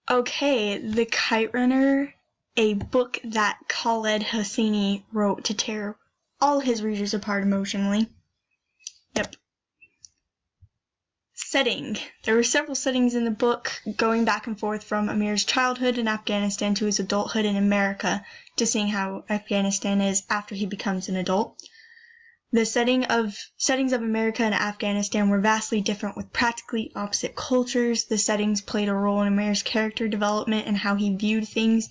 Okay, The Kite Runner, a book that Khaled Hosseini wrote to tear all his readers apart emotionally. Yep. Setting. There were several settings in the book, going back and forth from Amir's childhood in Afghanistan to his adulthood in America, to seeing how Afghanistan is after he becomes an adult. The settings of America and Afghanistan were vastly different with practically opposite cultures. The settings played a role in Amir's character development and how he viewed things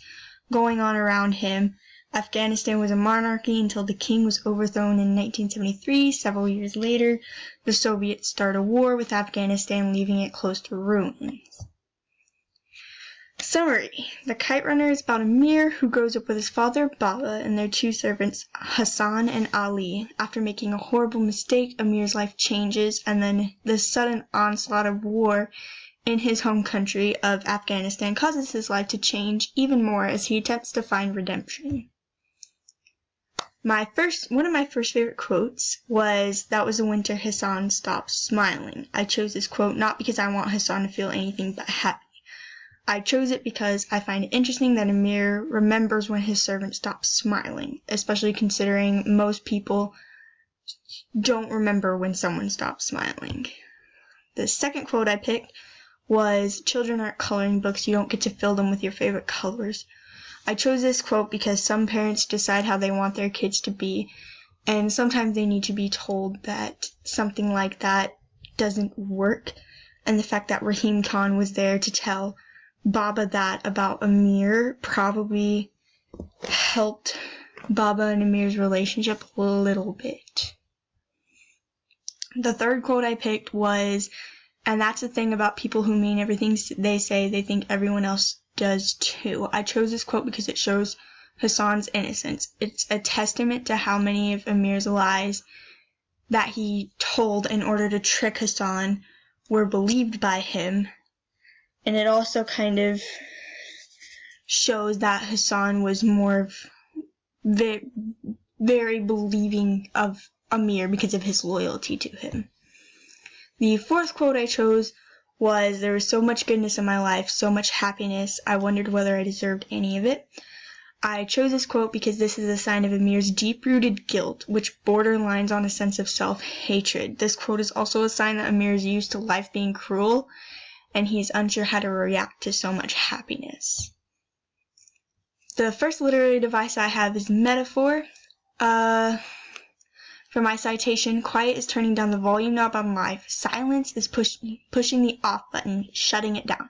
going on around him. Afghanistan was a monarchy until the king was overthrown in 1973. Several years later, the Soviets started a war with Afghanistan, leaving it close to ruins. Summary. The Kite Runner is about Amir, who grows up with his father, Baba, and their two servants, Hassan and Ali. After making a horrible mistake, Amir's life changes, and then the sudden onslaught of war in his home country of Afghanistan causes his life to change even more as he attempts to find redemption. One of my first favorite quotes was, "That was the winter Hassan stopped smiling." I chose this quote not because I want Hassan to feel anything but happy. I chose it because I find it interesting that Amir remembers when his servant stopped smiling, especially considering most people don't remember when someone stops smiling. The second quote I picked was, "Children aren't coloring books, you don't get to fill them with your favorite colors." I chose this quote because some parents decide how they want their kids to be, and sometimes they need to be told that something like that doesn't work, and the fact that Rahim Khan was there to tell Baba that about Amir probably helped Baba and Amir's relationship a little bit. The third quote I picked was, "And that's the thing about people who mean everything they say, they think everyone else does too." I chose this quote because it shows Hassan's innocence. It's a testament to how many of Amir's lies that he told in order to trick Hassan were believed by him. And it also kind of shows that Hassan was more of very believing of Amir because of his loyalty to him. The fourth quote I chose was, "There was so much goodness in my life, so much happiness, I wondered whether I deserved any of it." I chose this quote because this is a sign of Amir's deep-rooted guilt, which borderlines on a sense of self-hatred. This quote is also a sign that Amir is used to life being cruel, and he's unsure how to react to so much happiness. The first literary device I have is metaphor. For my citation, "Quiet is turning down the volume knob on life. Silence is pushing the off button, shutting it down."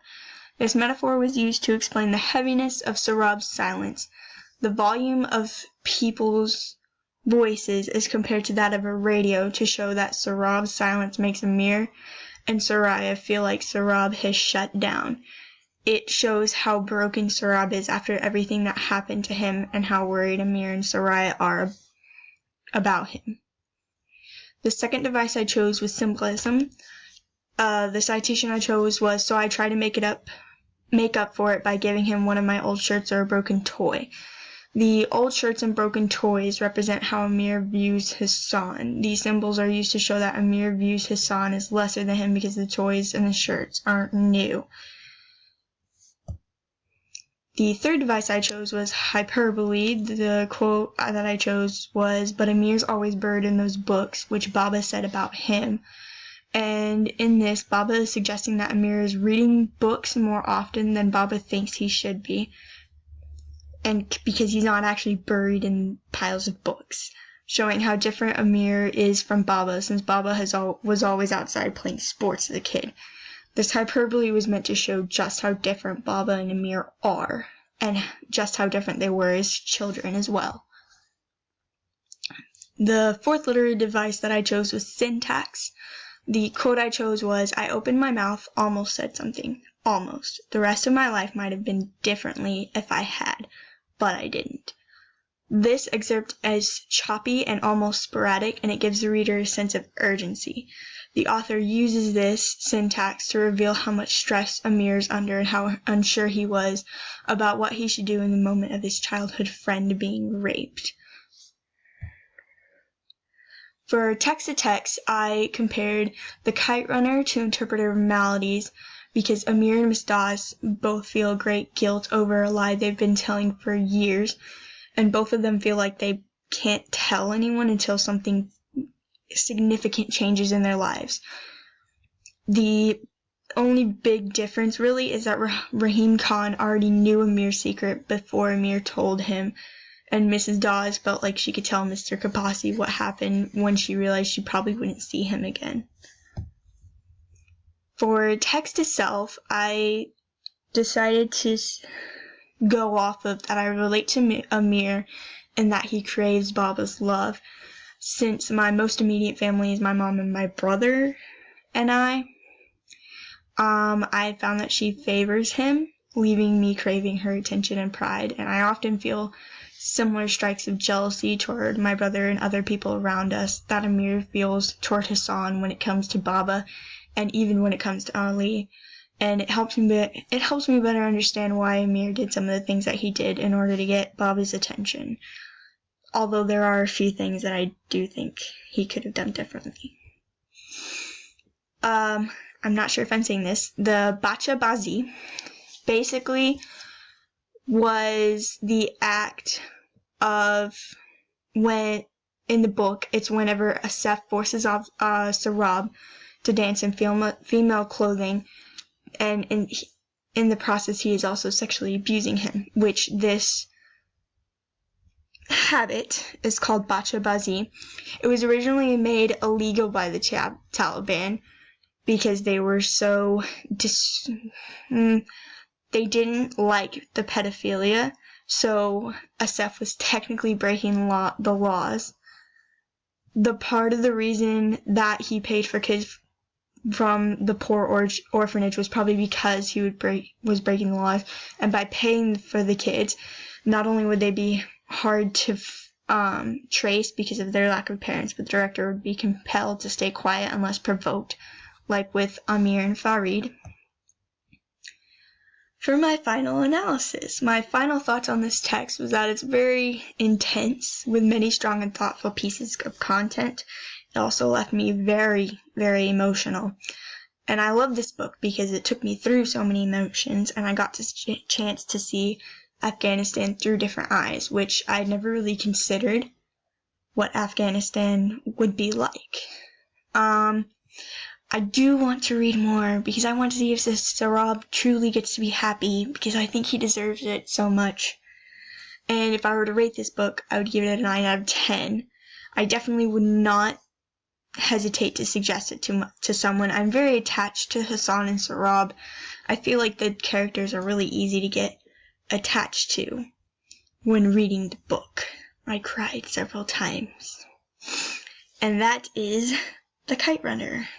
This metaphor was used to explain the heaviness of Sarab's silence. The volume of people's voices is compared to that of a radio to show that Sarab's silence makes Amir and Soraya feel like Sarab has shut down. It shows how broken Sarab is after everything that happened to him and how worried Amir and Soraya are about him. The second device I chose was symbolism. The citation I chose was, "So I try to make up for it by giving him one of my old shirts or a broken toy." The old shirts and broken toys represent how Amir views Hassan. These symbols are used to show that Amir views Hassan as lesser than him because the toys and the shirts aren't new. The third device I chose was hyperbole. The quote that I chose was, "But Amir's always buried in those books," which Baba said about him. And in this, Baba is suggesting that Amir is reading books more often than Baba thinks he should be, and because he's not actually buried in piles of books, showing how different Amir is from Baba, since Baba was always outside playing sports as a kid. This hyperbole was meant to show just how different Baba and Amir are, and just how different they were as children as well. The fourth literary device that I chose was syntax. The quote I chose was, "I opened my mouth, almost said something. Almost. The rest of my life might have been differently if I had, but I didn't." This excerpt is choppy and almost sporadic, and it gives the reader a sense of urgency. The author uses this syntax to reveal how much stress Amir is under and how unsure he was about what he should do in the moment of his childhood friend being raped. For text-to-text, I compared The Kite Runner to Interpreter of Maladies because Amir and Miss Dawes both feel great guilt over a lie they've been telling for years, and both of them feel like they can't tell anyone until something significant changes in their lives. The only big difference really is that Rahim Khan already knew Amir's secret before Amir told him, and Mrs. Dawes felt like she could tell Mr. Kapasi what happened when she realized she probably wouldn't see him again. For text itself, I decided to go off of that I relate to Amir and that he craves Baba's love, since my most immediate family is my mom and my brother and I found that she favors him, leaving me craving her attention and pride, and I often feel similar strikes of jealousy toward my brother and other people around us that Amir feels toward Hassan when it comes to Baba, and even when it comes to Ali. And it helps me better understand why Amir did some of the things that he did in order to get Baba's attention. Although there are a few things that I do think he could have done differently. I'm not sure if I'm saying this. The Bacha Bazi basically was the act of when, in the book, it's whenever Asef forces off Sarab to dance in female clothing, and in the process he is also sexually abusing him, which this habit is called Bacha Bazi. It was originally made illegal by the Taliban because they were so they didn't like the pedophilia, so Asef was technically breaking the laws. The part of the reason that he paid for kids from the poor orphanage was probably because he was breaking the laws, and by paying for the kids, not only would they be hard to trace because of their lack of parents, but the director would be compelled to stay quiet unless provoked, like with Amir and Farid. For my final analysis, my final thoughts on this text was that it's very intense with many strong and thoughtful pieces of content. It also left me very, very emotional. And I love this book because it took me through so many emotions, and I got this chance to see Afghanistan through different eyes, which I'd never really considered what Afghanistan would be like. I do want to read more because I want to see if Sarab truly gets to be happy, because I think he deserves it so much. And if I were to rate this book, I would give it a 9 out of 10. I definitely would not hesitate to suggest it to someone. I'm very attached to Hassan and Sarab. I feel like the characters are really easy to get attached to when reading the book. I cried several times. And that is The Kite Runner.